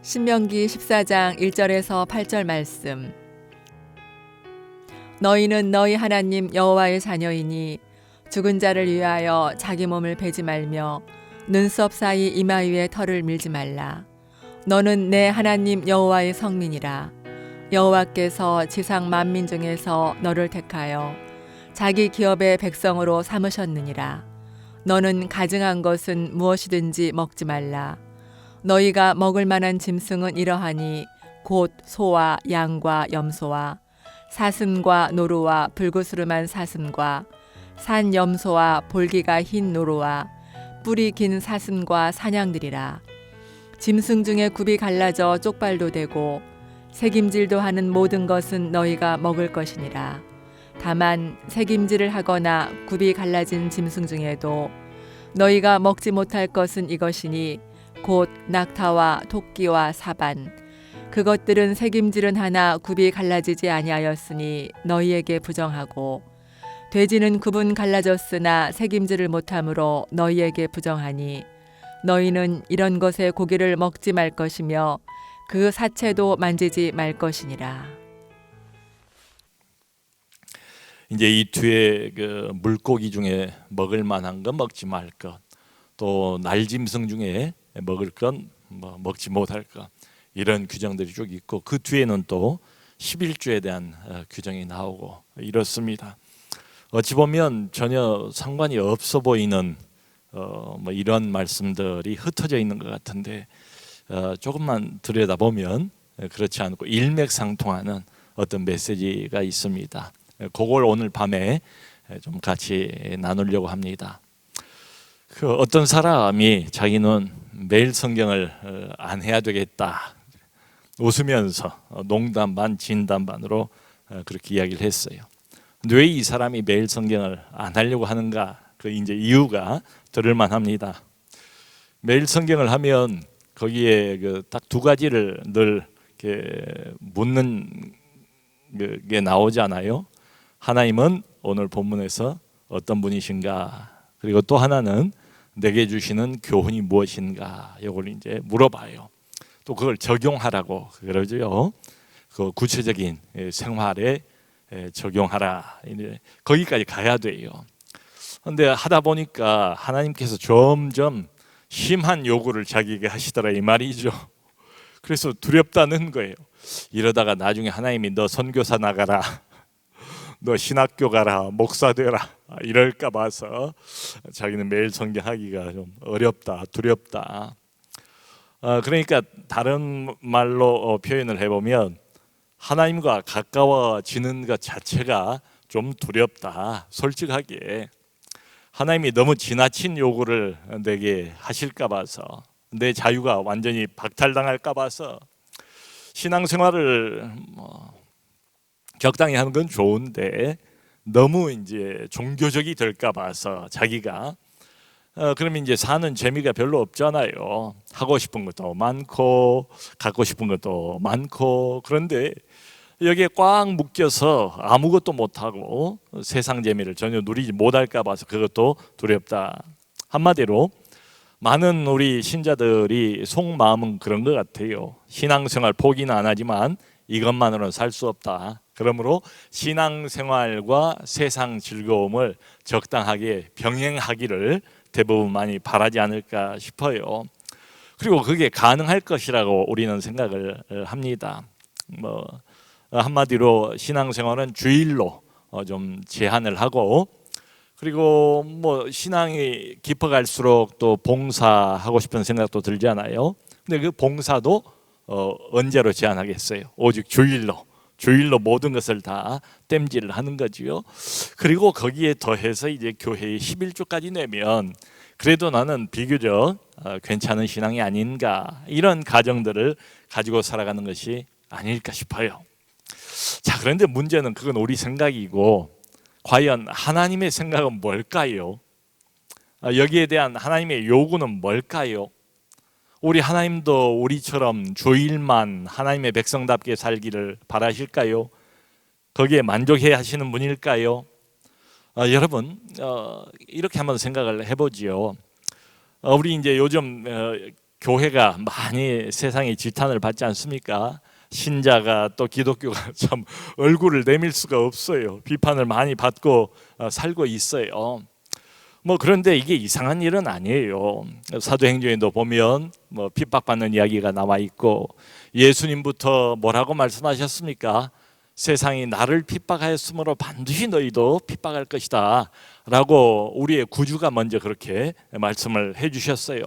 신명기 14장 1절에서 8절 말씀. 너희는 너희 하나님 여호와의 자녀이니 죽은 자를 위하여 자기 몸을 베지 말며 눈썹 사이 이마 위에 털을 밀지 말라. 너는 내 하나님 여호와의 성민이라. 여호와께서 지상 만민 중에서 너를 택하여 자기 기업의 백성으로 삼으셨느니라. 너는 가증한 것은 무엇이든지 먹지 말라. 너희가 먹을 만한 짐승은 이러하니 곧 소와 양과 염소와 사슴과 노루와 불구스름한 사슴과 산 염소와 볼기가 흰 노루와 뿔이 긴 사슴과 사냥들이라. 짐승 중에 굽이 갈라져 쪽발도 되고 새김질도 하는 모든 것은 너희가 먹을 것이니라. 다만 새김질을 하거나 굽이 갈라진 짐승 중에도 너희가 먹지 못할 것은 이것이니 곧 낙타와 토끼와 사반, 그것들은 새김질은 하나 굽이 갈라지지 아니하였으니 너희에게 부정하고, 돼지는 굽은 갈라졌으나 새김질을 못하므로 너희에게 부정하니 너희는 이런 것의 고기를 먹지 말 것이며 그 사체도 만지지 말 것이니라. 이제 이 뒤에 그 물고기 중에 먹을 만한 건 먹지 말 것, 또 날짐승 중에 먹을 건 먹지 못할 것, 이런 규정들이 쭉 있고, 그 뒤에는 또 11조에 대한 규정이 나오고 이렇습니다. 어찌 보면 전혀 상관이 없어 보이는 이런 말씀들이 흩어져 있는 것 같은데, 조금만 들여다보면 그렇지 않고 일맥상통하는 어떤 메시지가 있습니다. 그걸 오늘 밤에 좀 같이 나누려고 합니다. 그 어떤 사람이 자기는 매일 성경을 안 해야 되겠다, 웃으면서 농담 반 진담 반으로 그렇게 이야기를 했어요. 근데 왜 이 사람이 매일 성경을 안 하려고 하는가? 그 이제 이유가 들을만 합니다. 매일 성경을 하면 거기에 그 딱 두 가지를 늘 이렇게 묻는 게 나오잖아요. 하나님은 오늘 본문에서 어떤 분이신가? 그리고 또 하나는 내게 주시는 교훈이 무엇인가? 이걸 이제 물어봐요. 또 그걸 적용하라고 그러죠. 그 구체적인 생활에 적용하라. 거기까지 가야 돼요. 그런데 하다 보니까 하나님께서 점점 심한 요구를 자기에게 하시더라 이 말이죠. 그래서 두렵다는 거예요. 이러다가 나중에 하나님이 너 선교사 나가라, 너 신학교 가라, 목사 되라, 이럴까 봐서 자기는 매일 성경하기가 좀 어렵다, 두렵다. 그러니까 다른 말로 표현을 해보면 하나님과 가까워지는 것 자체가 좀 두렵다. 솔직하게 하나님이 너무 지나친 요구를 내게 하실까 봐서, 내 자유가 완전히 박탈당할까 봐서 신앙생활을 적당히 하는 건 좋은데 너무 이제 종교적이 될까 봐서 자기가 그러면 이제 사는 재미가 별로 없잖아요. 하고 싶은 것도 많고 갖고 싶은 것도 많고, 그런데 여기에 꽉 묶여서 아무것도 못하고 세상 재미를 전혀 누리지 못할까 봐서 그것도 두렵다. 한마디로 많은 우리 신자들이 속마음은 그런 것 같아요. 신앙생활 포기는 안 하지만 이것만으로는 살 수 없다. 그러므로 신앙생활과 세상 즐거움을 적당하게 병행하기를 대부분 많이 바라지 않을까 싶어요. 그리고 그게 가능할 것이라고 우리는 생각을 합니다. 한마디로 신앙생활은 주일로 좀 제한을 하고, 그리고 신앙이 깊어갈수록 또 봉사하고 싶은 생각도 들잖아요. 근데 그 봉사도 언제로 제한하겠어요? 오직 주일로 모든 것을 다 땜질을 하는 거지요. 그리고 거기에 더해서 이제 교회에 11조까지 내면 그래도 나는 비교적 괜찮은 신앙이 아닌가, 이런 가정들을 가지고 살아가는 것이 아닐까 싶어요. 자, 그런데 문제는 그건 우리 생각이고, 과연 하나님의 생각은 뭘까요? 여기에 대한 하나님의 요구는 뭘까요? 우리 하나님도 우리처럼 주일만 하나님의 백성답게 살기를 바라실까요? 거기에 만족해야 하시는 분일까요? 여러분, 이렇게 한번 생각을 해보지요. 우리 이제 요즘 교회가 많이 세상에 지탄을 받지 않습니까? 신자가 또 기독교가 참 얼굴을 내밀 수가 없어요. 비판을 많이 받고 살고 있어요. 그런데 이게 이상한 일은 아니에요. 사도행전에도 보면 핍박받는 이야기가 나와 있고, 예수님부터 뭐라고 말씀하셨습니까? 세상이 나를 핍박하였으므로 반드시 너희도 핍박할 것이다 라고 우리의 구주가 먼저 그렇게 말씀을 해주셨어요.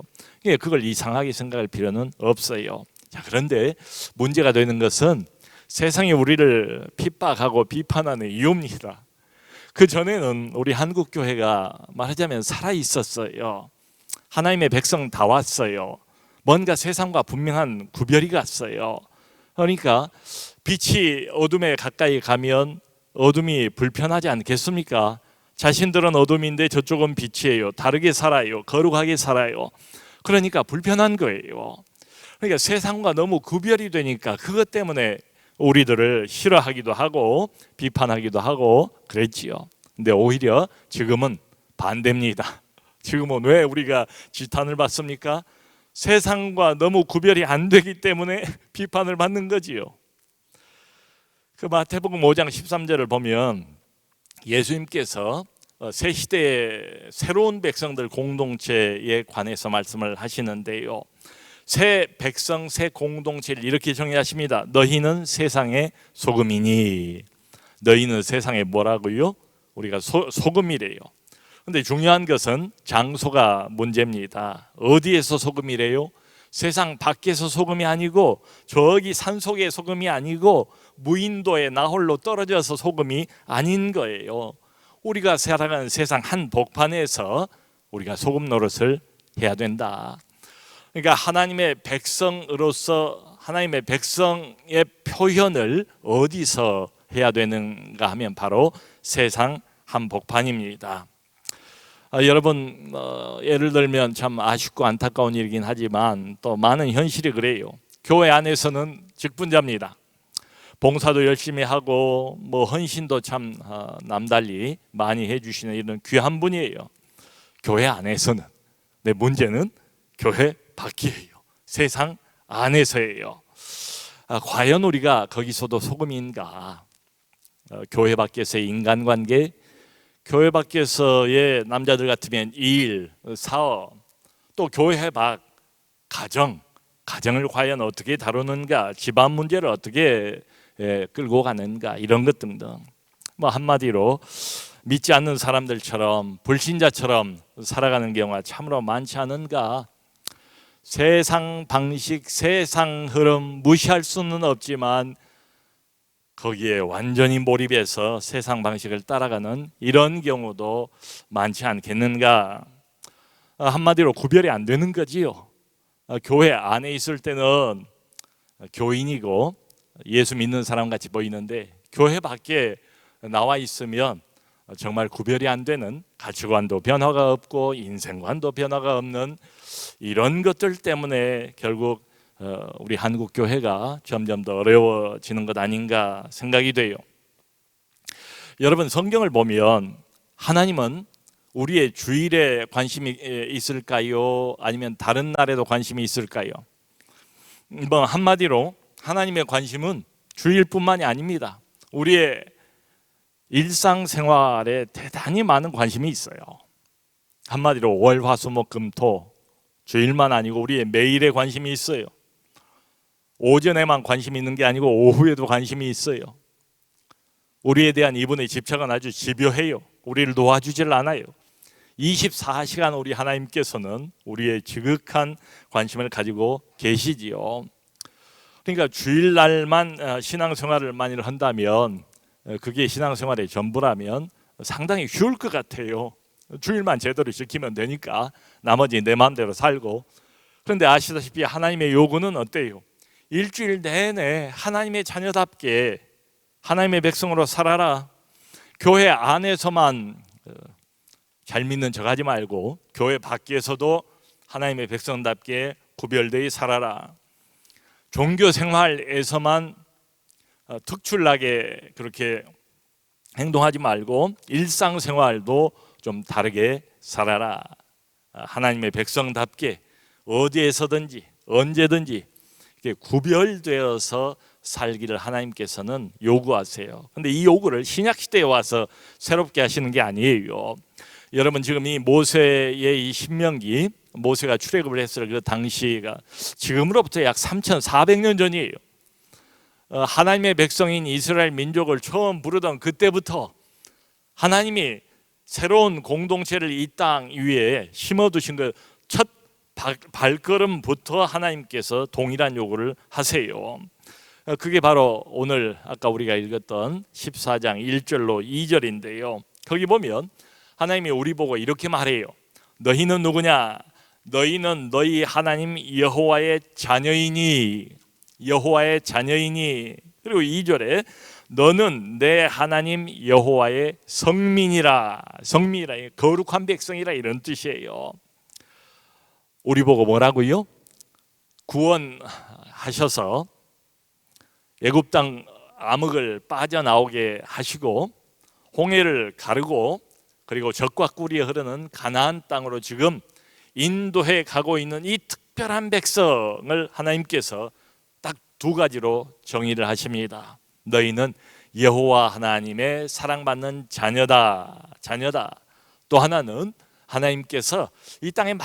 그걸 이상하게 생각할 필요는 없어요. 자, 그런데 문제가 되는 것은 세상이 우리를 핍박하고 비판하는 이유입니다. 그 전에는 우리 한국 교회가 말하자면 살아 있었어요. 하나님의 백성 다 왔어요. 뭔가 세상과 분명한 구별이 갔어요. 그러니까 빛이 어둠에 가까이 가면 어둠이 불편하지 않겠습니까? 자신들은 어둠인데 저쪽은 빛이에요. 다르게 살아요. 거룩하게 살아요. 그러니까 불편한 거예요. 그러니까 세상과 너무 구별이 되니까 그것 때문에 우리들을 싫어하기도 하고 비판하기도 하고 그랬지요. 근데 오히려 지금은 반대입니다. 지금은 왜 우리가 지탄을 받습니까? 세상과 너무 구별이 안 되기 때문에 비판을 받는 거지요. 그 마태복음 5장 13절을 보면 예수님께서 새 시대의 새로운 백성들 공동체에 관해서 말씀을 하시는데요. 새 백성, 새 공동체를 이렇게 정의하십니다. 너희는 세상의 소금이니. 너희는 세상의 뭐라고요? 우리가 소금이래요. 근데 중요한 것은 장소가 문제입니다. 어디에서 소금이래요? 세상 밖에서 소금이 아니고 저기 산속의 소금이 아니고 무인도에 나홀로 떨어져서 소금이 아닌 거예요. 우리가 살아가는 세상 한 복판에서 우리가 소금 노릇을 해야 된다. 그러니까 하나님의 백성으로서 하나님의 백성의 표현을 어디서 해야 되는가 하면 바로 세상 한복판입니다. 여러분 예를 들면 참 아쉽고 안타까운 일이긴 하지만 또 많은 현실이 그래요. 교회 안에서는 직분자입니다. 봉사도 열심히 하고 헌신도 참 남달리 많이 해주시는 이런 귀한 분이에요. 교회 안에서는. 내 문제는 교회 밖이에요. 세상 안에서예요. 과연 우리가 거기서도 소금인가? 교회 밖에서의 인간관계, 교회 밖에서의 남자들 같으면 일, 사업, 또 교회 밖 가정을 과연 어떻게 다루는가, 집안 문제를 어떻게 끌고 가는가, 이런 것 등등. 한마디로 믿지 않는 사람들처럼 불신자처럼 살아가는 경우가 참으로 많지 않은가. 세상 방식, 세상 흐름 무시할 수는 없지만 거기에 완전히 몰입해서 세상 방식을 따라가는 이런 경우도 많지 않겠는가. 한마디로 구별이 안 되는 거지요. 교회 안에 있을 때는 교인이고 예수 믿는 사람 같이 보이는데 교회 밖에 나와 있으면 정말 구별이 안 되는, 가치관도 변화가 없고 인생관도 변화가 없는 이런 것들 때문에 결국 우리 한국 교회가 점점 더 어려워지는 것 아닌가 생각이 돼요. 여러분, 성경을 보면 하나님은 우리의 주일에 관심이 있을까요? 아니면 다른 날에도 관심이 있을까요? 한마디로 하나님의 관심은 주일뿐만이 아닙니다. 우리의 일상생활에 대단히 많은 관심이 있어요. 한마디로 월, 화, 수, 목, 금, 토, 주일만 아니고 우리의 매일에 관심이 있어요. 오전에만 관심이 있는 게 아니고 오후에도 관심이 있어요. 우리에 대한 이분의 집착은 아주 집요해요. 우리를 놓아주질 않아요. 24시간 우리 하나님께서는 우리의 지극한 관심을 가지고 계시지요. 그러니까 주일날만 신앙생활을 만일 한다면, 그게 신앙생활의 전부라면 상당히 쉬울 것 같아요. 주일만 제대로 지키면 되니까 나머지 내 마음대로 살고. 그런데 아시다시피 하나님의 요구는 어때요? 일주일 내내 하나님의 자녀답게 하나님의 백성으로 살아라. 교회 안에서만 잘 믿는 척 하지 말고 교회 밖에서도 하나님의 백성답게 구별되어 살아라. 종교 생활에서만 특출나게 그렇게 행동하지 말고 일상생활도 좀 다르게 살아라. 하나님의 백성답게 어디에서든지 언제든지 이렇게 구별되어서 살기를 하나님께서는 요구하세요. 근데 이 요구를 신약 시대에 와서 새롭게 하시는 게 아니에요. 여러분 지금 이 모세의 이 신명기, 모세가 출애굽을 했을 그 당시가 지금으로부터 약 3,400년 전이에요. 하나님의 백성인 이스라엘 민족을 처음 부르던 그때부터 하나님이 새로운 공동체를 이 땅 위에 심어두신 그 첫 발걸음부터 하나님께서 동일한 요구를 하세요. 그게 바로 오늘 아까 우리가 읽었던 14장 1절로 2절인데요. 거기 보면 하나님이 우리 보고 이렇게 말해요. 너희는 누구냐? 너희는 너희 하나님 여호와의 자녀이니. 여호와의 자녀이니. 그리고 2절에 너는 내 하나님 여호와의 성민이라. 성민이라, 거룩한 백성이라, 이런 뜻이에요. 우리 보고 뭐라고요? 구원하셔서 애굽 땅 암흑을 빠져나오게 하시고 홍해를 가르고 그리고 적과 꿀이 흐르는 가나안 땅으로 지금 인도해 가고 있는 이 특별한 백성을 하나님께서 딱 두 가지로 정의를 하십니다. 너희는 여호와 하나님의 사랑받는 자녀다. 또 하나는 하나님께서 이 땅의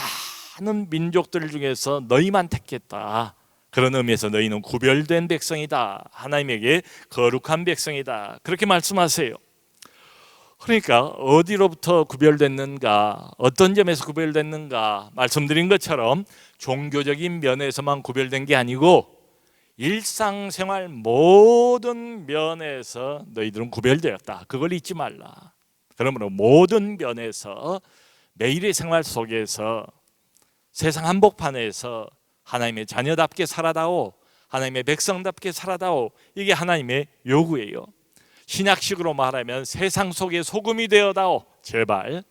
많은 민족들 중에서 너희만 택했다. 그런 의미에서 너희는 구별된 백성이다. 하나님에게 거룩한 백성이다. 그렇게 말씀하세요. 그러니까 어디로부터 구별됐는가, 어떤 점에서 구별됐는가 말씀드린 것처럼 종교적인 면에서만 구별된 게 아니고 일상생활 모든 면에서 너희들은 구별되었다. 그걸 잊지 말라. 그러므로 모든 면에서 매일의 생활 속에서 세상 한복판에서 하나님의 자녀답게 살아다오, 하나님의 백성답게 살아다오, 이게 하나님의 요구예요. 신약식으로 말하면 세상 속에 소금이 되어다오. 제발.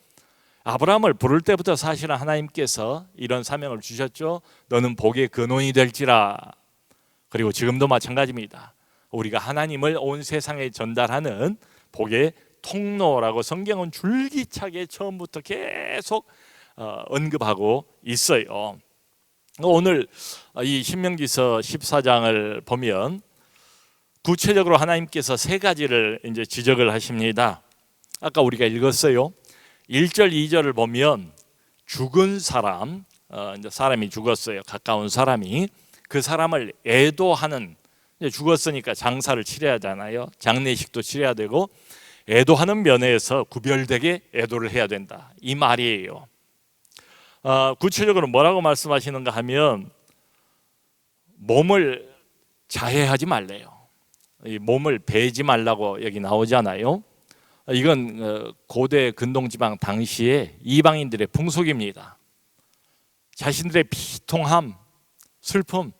아브라함을 부를 때부터 사실은 하나님께서 이런 사명을 주셨죠. 너는 복의 근원이 될지라. 그리고 지금도 마찬가지입니다. 우리가 하나님을 온 세상에 전달하는 복의 통로라고 성경은 줄기차게 처음부터 계속 언급하고 있어요. 오늘 이 신명기서 14장을 보면 구체적으로 하나님께서 세 가지를 이제 지적을 하십니다. 아까 우리가 읽었어요. 1절, 2절을 보면 죽은 사람, 이제 사람이 죽었어요. 가까운 사람이 그 사람을 애도하는, 이제 죽었으니까 장사를 치러야 하잖아요. 장례식도 치러야 되고 애도하는 면에서 구별되게 애도를 해야 된다. 이 말이에요. 구체적으로 뭐라고 말씀하시는가 하면 몸을 자해하지 말래요. 이 몸을 베지 말라고 여기 나오잖아요. 이건 고대 근동지방 당시에 이방인들의 풍속입니다. 자신들의 비통함, 슬픔,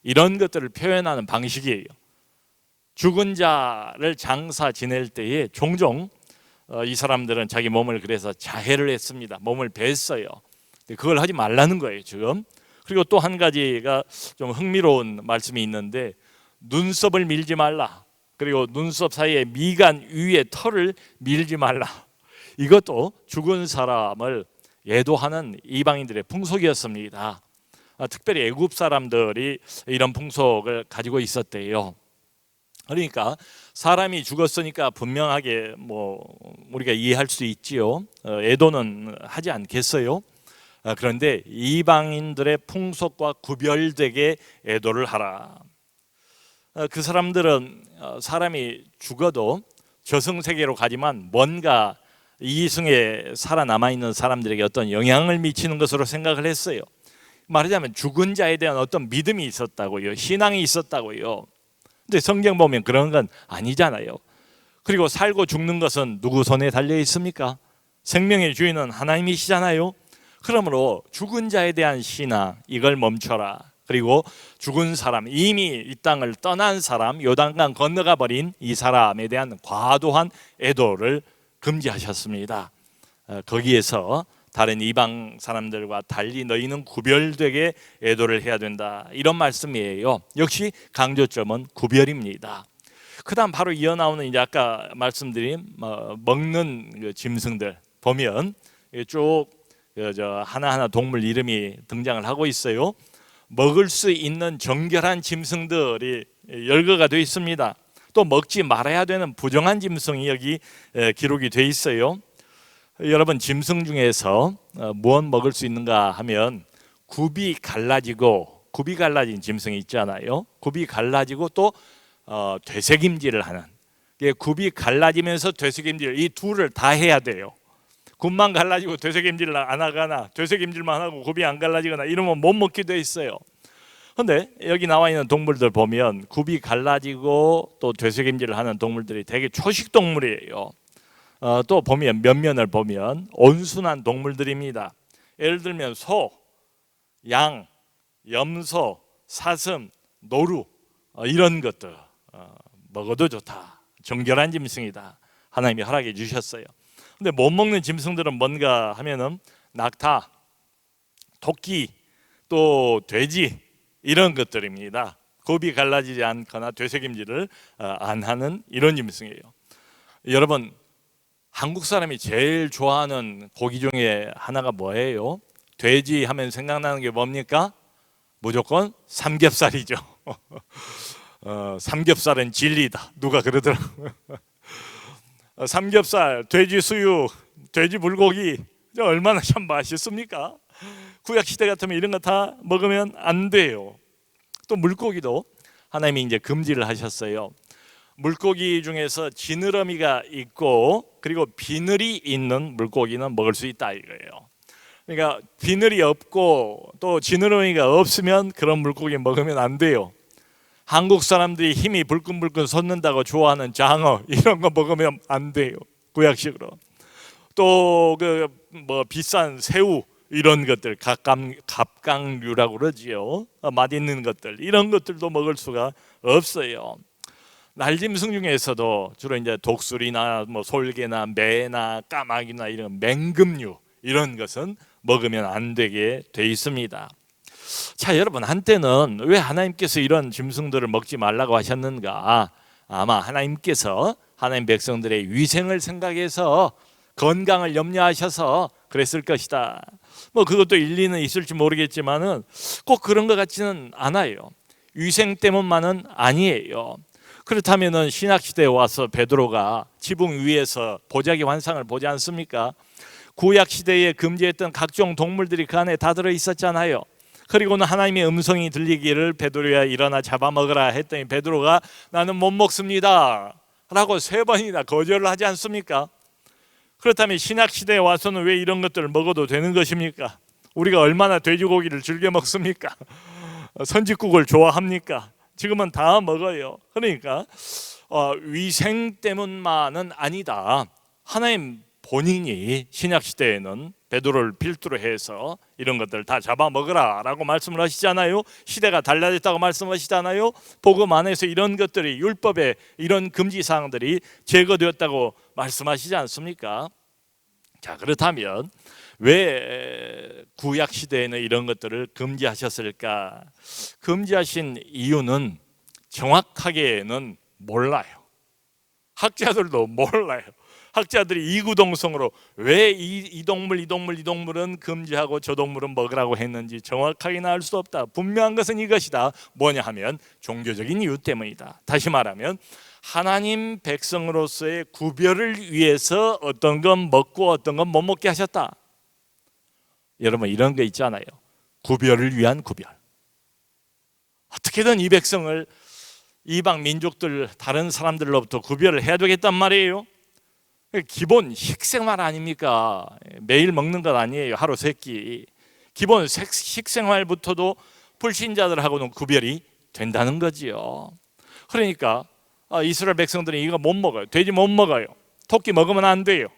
이런 것들을 표현하는 방식이에요. 죽은 자를 장사 지낼 때에 종종 이 사람들은 자기 몸을 그래서 자해를 했습니다. 몸을 뱄어요. 그걸 하지 말라는 거예요 지금. 그리고 또 한 가지가 좀 흥미로운 말씀이 있는데 눈썹을 밀지 말라. 그리고 눈썹 사이에 미간 위에 털을 밀지 말라. 이것도 죽은 사람을 애도하는 이방인들의 풍속이었습니다. 특별히 애굽 사람들이 이런 풍속을 가지고 있었대요. 그러니까 사람이 죽었으니까 분명하게 우리가 이해할 수 있지요. 애도는 하지 않겠어요. 그런데 이방인들의 풍속과 구별되게 애도를 하라. 그 사람들은 사람이 죽어도 저승세계로 가지만 뭔가 이승에 살아남아 있는 사람들에게 어떤 영향을 미치는 것으로 생각을 했어요. 말하자면 죽은 자에 대한 어떤 믿음이 있었다고요. 신앙이 있었다고요. 근데 성경 보면 그런 건 아니잖아요. 그리고 살고 죽는 것은 누구 손에 달려 있습니까? 생명의 주인은 하나님이시잖아요. 그러므로 죽은 자에 대한 신앙, 이걸 멈춰라. 그리고 죽은 사람, 이미 이 땅을 떠난 사람, 요단강 건너가 버린 이 사람에 대한 과도한 애도를 금지하셨습니다. 거기에서 다른 이방 사람들과 달리 너희는 구별되게 애도를 해야 된다. 이런 말씀이에요. 역시 강조점은 구별입니다. 그다음 바로 이어 나오는 이제 아까 말씀드린 먹는 그 짐승들 보면 쭉 저 하나하나 동물 이름이 등장을 하고 있어요. 먹을 수 있는 정결한 짐승들이 열거가 되어 있습니다. 또 먹지 말아야 되는 부정한 짐승이 여기 기록이 되어 있어요. 여러분, 짐승 중에서 무엇 먹을 수 있는가 하면 굽이 갈라진 짐승이 있잖아요. 굽이 갈라지고 또 되새김질을 하는, 굽이 갈라지면서 되새김질, 이 둘을 다 해야 돼요. 굽만 갈라지고 되새김질을 안 하거나 되새김질만 하고 굽이 안 갈라지거나 이러면 못 먹게 돼 있어요. 근데 여기 나와 있는 동물들 보면 굽이 갈라지고 또 되새김질을 하는 동물들이 되게 초식 동물이에요. 또 보면 면면을 보면 온순한 동물들입니다. 예를 들면 소, 양, 염소, 사슴, 노루, 이런 것들 먹어도 좋다. 정결한 짐승이다. 하나님이 허락해 주셨어요. 근데 못 먹는 짐승들은 뭔가 하면은 낙타, 토끼, 또 돼지, 이런 것들입니다. 굽이 갈라지지 않거나 되새김질을 안 하는 이런 짐승이에요. 여러분, 한국 사람이 제일 좋아하는 고기 중에 하나가 뭐예요? 돼지 하면 생각나는 게 뭡니까? 무조건 삼겹살이죠. 삼겹살은 진리다, 누가 그러더라고요. 삼겹살, 돼지 수육, 돼지 불고기 얼마나 참 맛있습니까? 구약 시대 같으면 이런 거 다 먹으면 안 돼요. 또 물고기도 하나님이 이제 금지를 하셨어요. 물고기 중에서 지느러미가 있고 그리고 비늘이 있는 물고기는 먹을 수 있다 이거예요. 그러니까 비늘이 없고 또 지느러미가 없으면 그런 물고기 먹으면 안 돼요. 한국 사람들이 힘이 불끈불끈 솟는다고 좋아하는 장어, 이런 거 먹으면 안 돼요, 구약식으로. 또 비싼 새우, 이런 것들, 갑각류라고 그러지요. 맛있는 것들, 이런 것들도 먹을 수가 없어요. 날짐승 중에서도 주로 이제 독수리나 솔개나 매나 까마귀나 이런 맹금류, 이런 것은 먹으면 안 되게 돼 있습니다. 자, 여러분, 한때는 왜 하나님께서 이런 짐승들을 먹지 말라고 하셨는가? 아마 하나님께서 하나님 백성들의 위생을 생각해서 건강을 염려하셔서 그랬을 것이다. 그것도 일리는 있을지 모르겠지만은 꼭 그런 것 같지는 않아요. 위생 때문만은 아니에요. 그렇다면은 신약 시대에 와서 베드로가 지붕 위에서 보자기 환상을 보지 않습니까? 구약 시대에 금지했던 각종 동물들이 그 안에 다 들어 있었잖아요. 그리고는 하나님의 음성이 들리기를 베드로야 일어나 잡아먹으라 했더니 베드로가 나는 못 먹습니다 라고 3번이나 거절을 하지 않습니까? 그렇다면 신약 시대에 와서는 왜 이런 것들을 먹어도 되는 것입니까? 우리가 얼마나 돼지고기를 즐겨 먹습니까? 선짓국을 좋아합니까? 지금은 다 먹어요. 그러니까 위생 때문만은 아니다. 하나님 본인이 신약 시대에는 베드로를 필두로 해서 이런 것들 다 잡아먹으라 라고 말씀을 하시잖아요. 시대가 달라졌다고 말씀하시잖아요. 복음 안에서 이런 것들이, 율법에 이런 금지사항들이 제거되었다고 말씀하시지 않습니까? 자, 그렇다면 왜 구약 시대에는 이런 것들을 금지하셨을까? 금지하신 이유는 정확하게는 몰라요. 학자들도 몰라요. 학자들이 이구동성으로 왜 이 동물은 금지하고 저 동물은 먹으라고 했는지 정확하게는 알 수 없다. 분명한 것은 이것이다. 뭐냐 하면 종교적인 이유 때문이다. 다시 말하면 하나님 백성으로서의 구별을 위해서 어떤 건 먹고 어떤 건 못 먹게 하셨다. 여러분, 이런 거 있잖아요. 구별을 위한 구별. 어떻게든 이 백성을 이방 민족들, 다른 사람들로부터 구별을 해야 되겠단 말이에요. 기본 식생활 아닙니까? 매일 먹는 것 아니에요. 하루 3끼. 기본 식생활부터도 불신자들하고는 구별이 된다는 거지요. 그러니까 이스라엘 백성들이 이거 못 먹어요. 돼지 못 먹어요. 토끼 먹으면 안 돼요.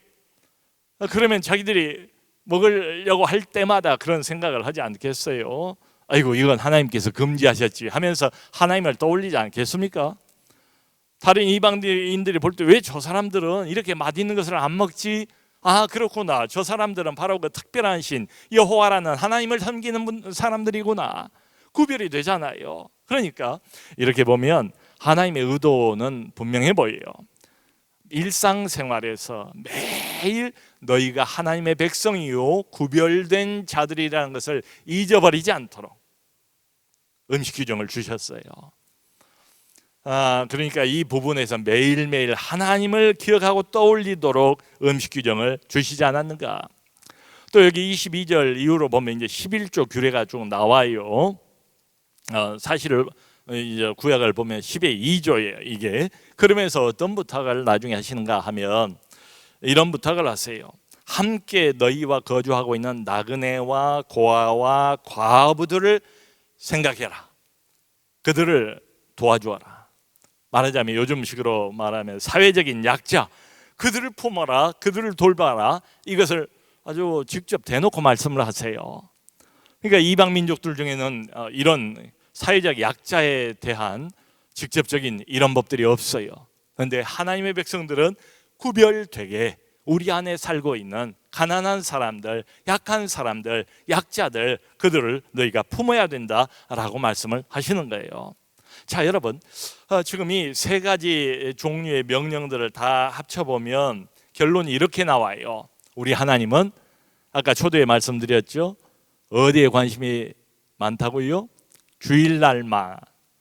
그러면 자기들이 먹으려고 할 때마다 그런 생각을 하지 않겠어요? 아이고, 이건 하나님께서 금지하셨지 하면서 하나님을 떠올리지 않겠습니까? 다른 이방인들이 볼 때 왜 저 사람들은 이렇게 맛있는 것을 안 먹지? 아, 그렇구나. 저 사람들은 바로 그 특별한 신 여호와라는 하나님을 섬기는 사람들이구나. 구별이 되잖아요. 그러니까 이렇게 보면 하나님의 의도는 분명해 보여요. 일상생활에서 매일 너희가 하나님의 백성이요 구별된 자들이라는 것을 잊어버리지 않도록 음식 규정을 주셨어요. 그러니까 이 부분에서 매일매일 하나님을 기억하고 떠올리도록 음식 규정을 주시지 않았는가. 또 여기 22절 이후로 보면 이제 11조 규례가 쭉 나와요. 사실을 이제 구약을 보면 10의 2조예요 이게. 그러면서 어떤 부탁을 나중에 하시는가 하면 이런 부탁을 하세요. 함께 너희와 거주하고 있는 나그네와 고아와 과부들을 생각해라. 그들을 도와주어라. 말하자면 요즘식으로 말하면 사회적인 약자, 그들을 품어라, 그들을 돌봐라. 이것을 아주 직접 대놓고 말씀을 하세요. 그러니까 이방 민족들 중에는 이런 사회적 약자에 대한 직접적인 이런 법들이 없어요. 그런데 하나님의 백성들은 구별되게 우리 안에 살고 있는 가난한 사람들, 약한 사람들, 약자들, 그들을 너희가 품어야 된다라고 말씀을 하시는 거예요. 자, 여러분, 지금 이 세 가지 종류의 명령들을 다 합쳐보면 결론이 이렇게 나와요. 우리 하나님은 아까 초대에 말씀드렸죠. 어디에 관심이 많다고요? 주일날만,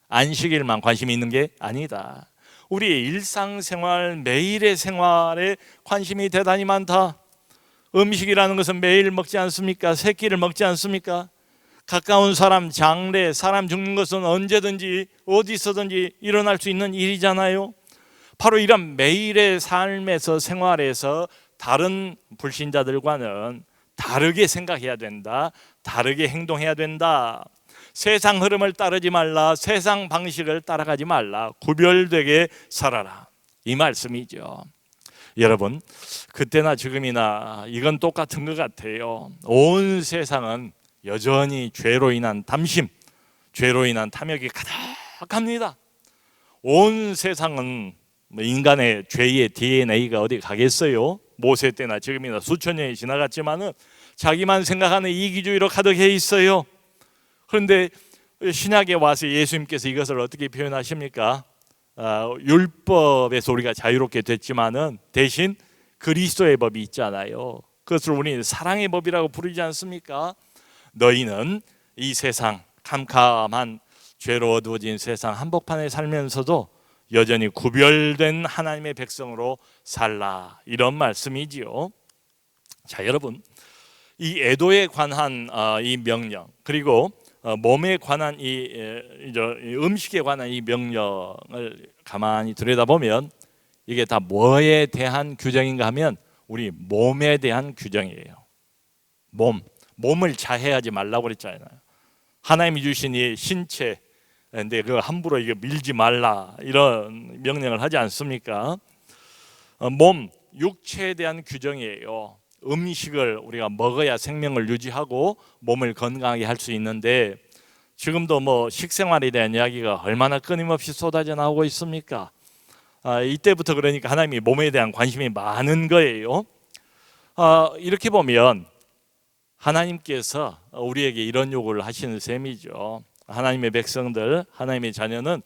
안식일만 관심이 있는 게 아니다. 우리의 일상생활, 매일의 생활에 관심이 대단히 많다. 음식이라는 것은 매일 먹지 않습니까? 세 끼를 먹지 않습니까? 가까운 사람, 장례, 사람 죽는 것은 언제든지 어디서든지 일어날 수 있는 일이잖아요. 바로 이런 매일의 삶에서, 생활에서 다른 불신자들과는 다르게 생각해야 된다. 다르게 행동해야 된다. 세상 흐름을 따르지 말라. 세상 방식을 따라가지 말라. 구별되게 살아라. 이 말씀이죠. 여러분, 그때나 지금이나 이건 똑같은 것 같아요. 온 세상은 여전히 죄로 인한 담심, 죄로 인한 탐욕이 가득합니다. 온 세상은 인간의 죄의 DNA가 어디 가겠어요? 모세 때나 지금이나 수천 년이 지나갔지만은 자기만 생각하는 이기주의로 가득해 있어요. 그런데 신약에 와서 예수님께서 이것을 어떻게 표현하십니까? 율법에서 우리가 자유롭게 됐지만은 대신 그리스도의 법이 있잖아요. 그것을 우리는 사랑의 법이라고 부르지 않습니까? 너희는 이 세상 캄캄한 죄로 어두워진 세상 한복판에 살면서도 여전히 구별된 하나님의 백성으로 살라, 이런 말씀이지요. 자, 여러분, 이 애도에 관한 이 명령, 그리고 몸에 관한 이 음식에 관한 이 명령을 가만히 들여다보면 이게 다 뭐에 대한 규정인가 하면 우리 몸에 대한 규정이에요. 몸을 자해하지 말라고 그랬잖아요. 하나님이 주신 이 신체, 근데 그 함부로 이거 밀지 말라, 이런 명령을 하지 않습니까? 몸, 육체에 대한 규정이에요. 음식을 우리가 먹어야 생명을 유지하고 몸을 건강하게 할 수 있는데 지금도 뭐 식생활에 대한 이야기가 얼마나 끊임없이 쏟아져 나오고 있습니까? 이때부터 그러니까 하나님이 몸에 대한 관심이 많은 거예요. 이렇게 보면 하나님께서 우리에게 이런 요구를 하시는 셈이죠. 하나님의 백성들, 하나님의 자녀는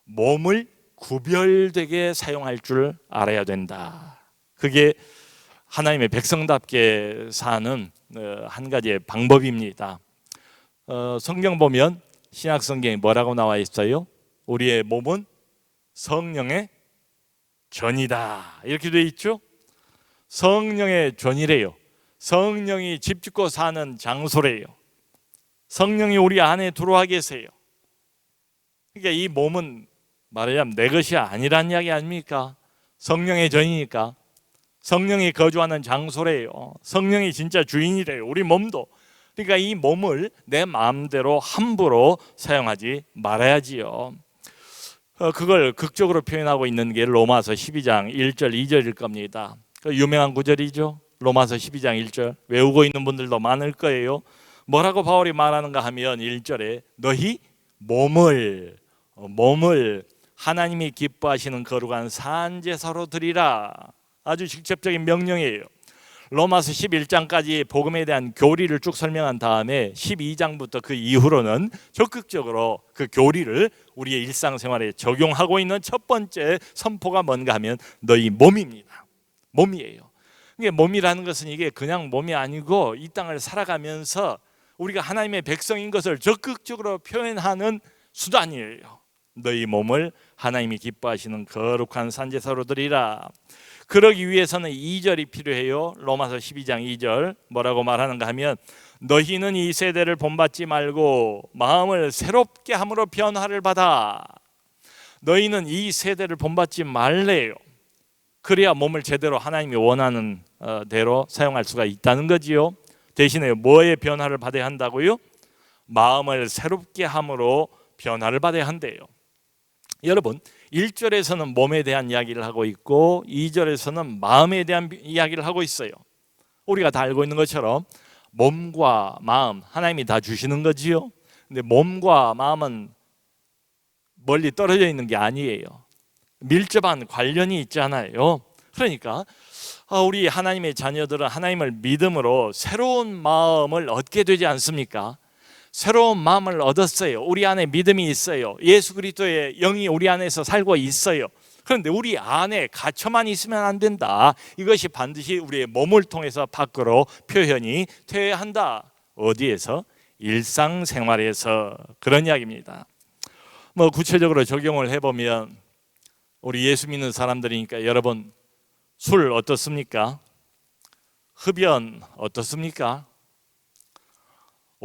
몸을 구별되게 사용할 줄 알아야 된다. 그게 하나님의 백성답게 사는 한 가지의 방법입니다. 성경 보면 신약 성경에 뭐라고 나와 있어요? 우리의 몸은 성령의 전이다, 이렇게 돼 있죠. 성령의 전이래요. 성령이 집 짓고 사는 장소래요. 성령이 우리 안에 들어와 계세요. 그러니까 이 몸은 말하자면 내 것이 아니란 이야기 아닙니까? 성령의 전이니까. 성령이 거주하는 장소래요. 성령이 진짜 주인이래요. 우리 몸도. 그러니까 이 몸을 내 마음대로 함부로 사용하지 말아야지요. 그걸 극적으로 표현하고 있는 게 로마서 12장 1절 2절일 겁니다. 그 유명한 구절이죠. 로마서 12장 1절 외우고 있는 분들도 많을 거예요. 뭐라고 바울이 말하는가 하면 1절에 너희 몸을 하나님이 기뻐하시는 거룩한 산제사로 드리라. 아주 직접적인 명령이에요. 로마서 11장까지 복음에 대한 교리를 쭉 설명한 다음에 12장부터 그 이후로는 적극적으로 그 교리를 우리의 일상생활에 적용하고 있는 첫 번째 선포가 뭔가 하면 너희 몸입니다. 몸이에요. 이게 몸이라는 것은 이게 그냥 몸이 아니고 이 땅을 살아가면서 우리가 하나님의 백성인 것을 적극적으로 표현하는 수단이에요. 너희 몸을 하나님이 기뻐하시는 거룩한 산제사로 드리라. 그러기 위해서는 2절이 필요해요. 로마서 12장 2절 뭐라고 말하는가 하면 너희는 이 세대를 본받지 말고 마음을 새롭게 함으로 변화를 받아. 너희는 이 세대를 본받지 말래요. 그래야 몸을 제대로 하나님이 원하는 대로 사용할 수가 있다는 거지요. 대신에 뭐의 변화를 받아야 한다고요? 마음을 새롭게 함으로 변화를 받아야 한대요. 여러분 1절에서는 몸에 대한 이야기를 하고 있고 2절에서는 마음에 대한 이야기를 하고 있어요. 우리가 다 알고 있는 것처럼 몸과 마음 하나님이 다 주시는 거지요. 근데 몸과 마음은 멀리 떨어져 있는 게 아니에요. 밀접한 관련이 있잖아요. 그러니까 우리 하나님의 자녀들은 하나님을 믿음으로 새로운 마음을 얻게 되지 않습니까? 새로운 마음을 얻었어요. 우리 안에 믿음이 있어요. 예수 그리스도의 영이 우리 안에서 살고 있어요. 그런데 우리 안에 갇혀만 있으면 안 된다. 이것이 반드시 우리의 몸을 통해서 밖으로 표현이 되어야 한다. 어디에서? 일상생활에서. 그런 이야기입니다. 구체적으로 적용을 해보면 우리 예수 믿는 사람들이니까 여러분 술 어떻습니까? 흡연 어떻습니까?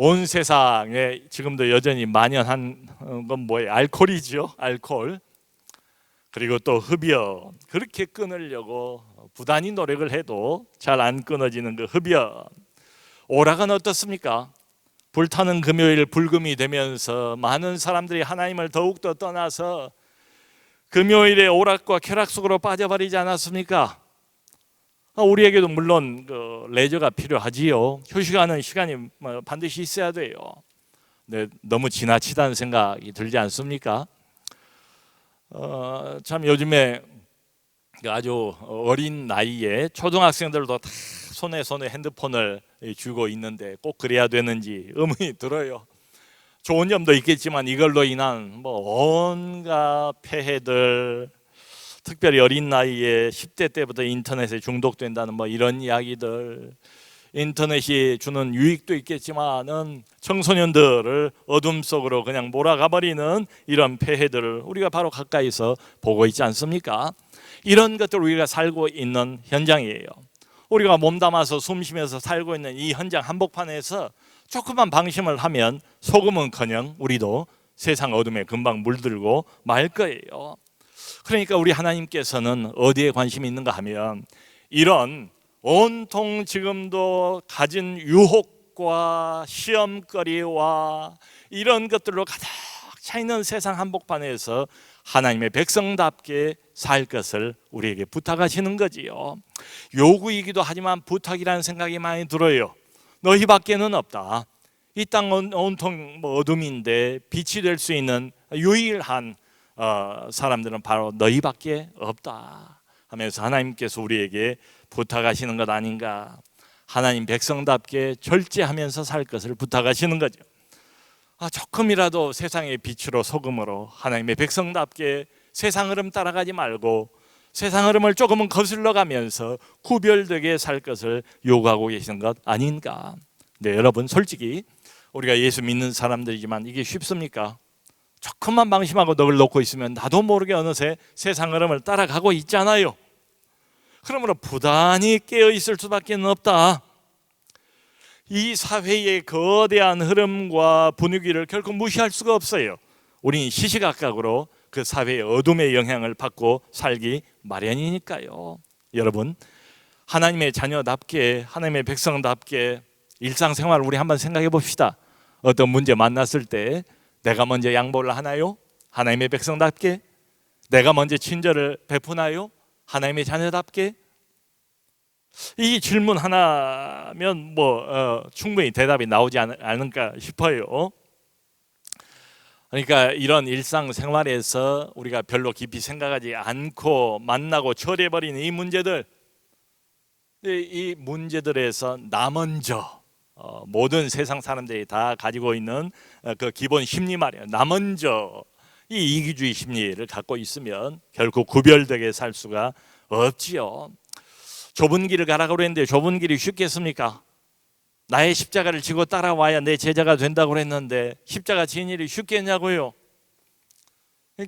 온 세상에 지금도 여전히 만연한 건 뭐예요? 알코올이죠. 알코올. 그리고 또 흡연. 그렇게 끊으려고 부단히 노력을 해도 잘 안 끊어지는 그 흡연. 오락은 어떻습니까? 불타는 금요일 불금이 되면서 많은 사람들이 하나님을 더욱더 떠나서 금요일에 오락과 쾌락 속으로 빠져버리지 않았습니까? 우리에게도 물론 레저가 필요하지요. 휴식하는 시간이 반드시 있어야 돼요. 네, 너무 지나치다는 생각이 들지 않습니까? 참 요즘에 아주 어린 나이에 초등학생들도 다 손에 핸드폰을 쥐고 있는데 꼭 그래야 되는지 의문이 들어요. 좋은 점도 있겠지만 이걸로 인한 온갖 폐해들, 특별히 어린 나이에 10대 때부터 인터넷에 중독된다는 이런 이야기들, 인터넷이 주는 유익도 있겠지만은 청소년들을 어둠 속으로 그냥 몰아가 버리는 이런 폐해들을 우리가 바로 가까이서 보고 있지 않습니까? 이런 것들 우리가 살고 있는 현장이에요. 우리가 몸담아서 숨쉬면서 살고 있는 이 현장 한복판에서 조금만 방심을 하면 소금은커녕 우리도 세상 어둠에 금방 물들고 말 거예요. 그러니까 우리 하나님께서는 어디에 관심이 있는가 하면 이런 온통 지금도 가진 유혹과 시험거리와 이런 것들로 가득 차 있는 세상 한복판에서 하나님의 백성답게 살 것을 우리에게 부탁하시는 거지요. 요구이기도 하지만 부탁이라는 생각이 많이 들어요. 너희밖에는 없다. 이 땅 온통 어둠인데 빛이 될 수 있는 유일한 사람들은 바로 너희밖에 없다 하면서 하나님께서 우리에게 부탁하시는 것 아닌가. 하나님 백성답게 절제하면서 살 것을 부탁하시는 거죠. 조금이라도 세상의 빛으로 소금으로 하나님의 백성답게 세상 흐름 따라가지 말고 세상 흐름을 조금은 거슬러 가면서 구별되게 살 것을 요구하고 계시는 것 아닌가. 네, 여러분 솔직히 우리가 예수 믿는 사람들이지만 이게 쉽습니까? 조금만 방심하고 넋을 놓고 있으면 나도 모르게 어느새 세상 흐름을 따라가고 있잖아요. 그러므로 부단히 깨어 있을 수밖에 없다. 이 사회의 거대한 흐름과 분위기를 결코 무시할 수가 없어요. 우리는 시시각각으로 그 사회의 어둠의 영향을 받고 살기 마련이니까요. 여러분 하나님의 자녀답게 하나님의 백성답게 일상생활을 우리 한번 생각해 봅시다. 어떤 문제 만났을 때 내가 먼저 양보를 하나요? 하나님의 백성답게? 내가 먼저 친절을 베푸나요? 하나님의 자녀답게? 이 질문 하나면 충분히 대답이 나오지 않을까 싶어요. 그러니까 이런 일상생활에서 우리가 별로 깊이 생각하지 않고 만나고 처리해버리는 이 문제들, 이 문제들에서 나 먼저 모든 세상 사람들이 다 가지고 있는 그 기본 심리 말이에요. 나 먼저 이 이기주의 심리를 갖고 있으면 결코 구별되게 살 수가 없지요. 좁은 길을 가라고 그랬는데 좁은 길이 쉽겠습니까? 나의 십자가를 지고 따라와야 내 제자가 된다고 그랬는데 십자가 지는 일이 쉽겠냐고요?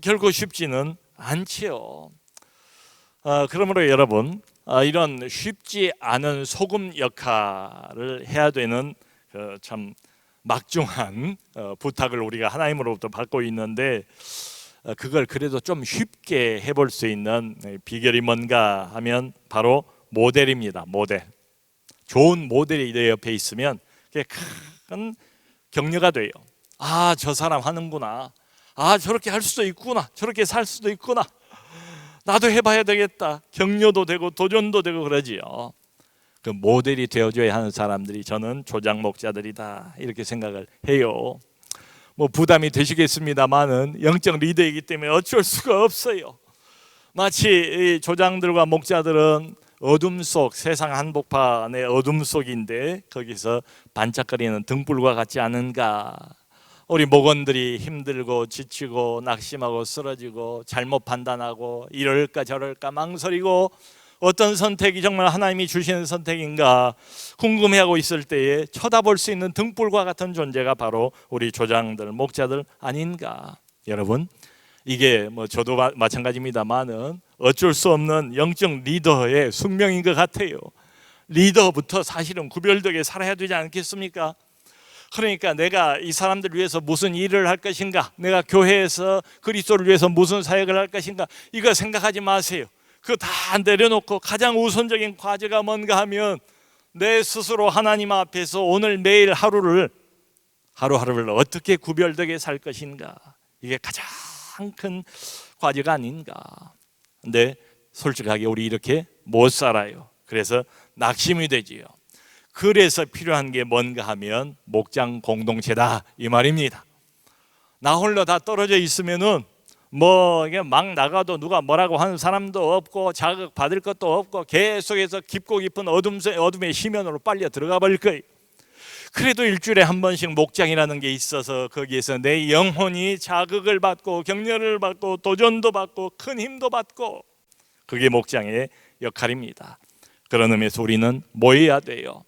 결코 쉽지는 않지요. 그러므로 여러분, 이런 쉽지 않은 소금 역할을 해야 되는 참 막중한 부탁을 우리가 하나님으로부터 받고 있는데, 그걸 그래도 좀 쉽게 해볼 수 있는 비결이 뭔가 하면 바로 모델입니다. 모델. 좋은 모델이 내 옆에 있으면 그게 큰 격려가 돼요. 아, 저 사람 하는구나. 아, 저렇게 할 수도 있구나. 저렇게 살 수도 있구나. 나도 해봐야 되겠다. 격려도 되고 도전도 되고 그러지요. 그 모델이 되어줘야 하는 사람들이 저는 조장 목자들이다 이렇게 생각을 해요. 뭐 부담이 되시겠습니다만은 영적 리더이기 때문에 어쩔 수가 없어요. 마치 이 조장들과 목자들은 어둠 속, 세상 한복판의 어둠 속인데 거기서 반짝거리는 등불과 같지 않은가. 우리 목원들이 힘들고 지치고 낙심하고 쓰러지고 잘못 판단하고 이럴까 저럴까 망설이고 어떤 선택이 정말 하나님이 주시는 선택인가 궁금해하고 있을 때에 쳐다볼 수 있는 등불과 같은 존재가 바로 우리 조장들, 목자들 아닌가. 여러분, 이게 뭐 저도 마찬가지입니다만은 어쩔 수 없는 영적 리더의 숙명인 것 같아요. 리더부터 사실은 구별되게 살아야 되지 않겠습니까? 그러니까 내가 이 사람들을 위해서 무슨 일을 할 것인가, 내가 교회에서 그리스도를 위해서 무슨 사역을 할 것인가, 이거 생각하지 마세요. 그거 다 내려놓고 가장 우선적인 과제가 뭔가 하면 내 스스로 하나님 앞에서 오늘 매일 하루하루를 어떻게 구별되게 살 것인가, 이게 가장 큰 과제가 아닌가. 근데 솔직하게 우리 이렇게 못 살아요. 그래서 낙심이 되지요. 그래서 필요한 게 뭔가 하면 목장 공동체다 이 말입니다. 나 홀로 다 떨어져 있으면은 뭐 이게 막 나가도 누가 뭐라고 하는 사람도 없고 자극 받을 것도 없고 계속해서 깊고 깊은 어둠의 심연으로 빨려 들어가 버릴 거예요. 그래도 일주일에 한 번씩 목장이라는 게 있어서 거기에서 내 영혼이 자극을 받고 격려를 받고 도전도 받고 큰 힘도 받고, 그게 목장의 역할입니다. 그런 의미에서 우리는 모여야 돼요.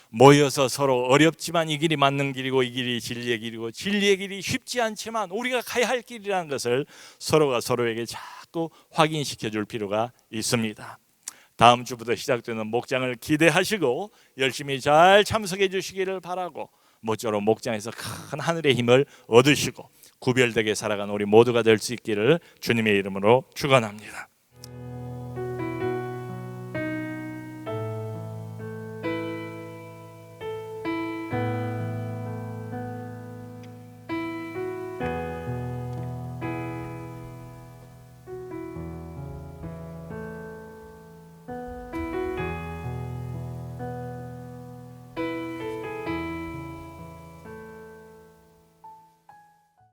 모여서 서로 어렵지만 이 길이 맞는 길이고 이 길이 진리의 길이고 진리의 길이 쉽지 않지만 우리가 가야 할 길이라는 것을 서로가 서로에게 자꾸 확인시켜 줄 필요가 있습니다. 다음 주부터 시작되는 목장을 기대하시고 열심히 잘 참석해 주시기를 바라고, 모쪼록 목장에서 큰 하늘의 힘을 얻으시고 구별되게 살아가는 우리 모두가 될 수 있기를 주님의 이름으로 축원합니다.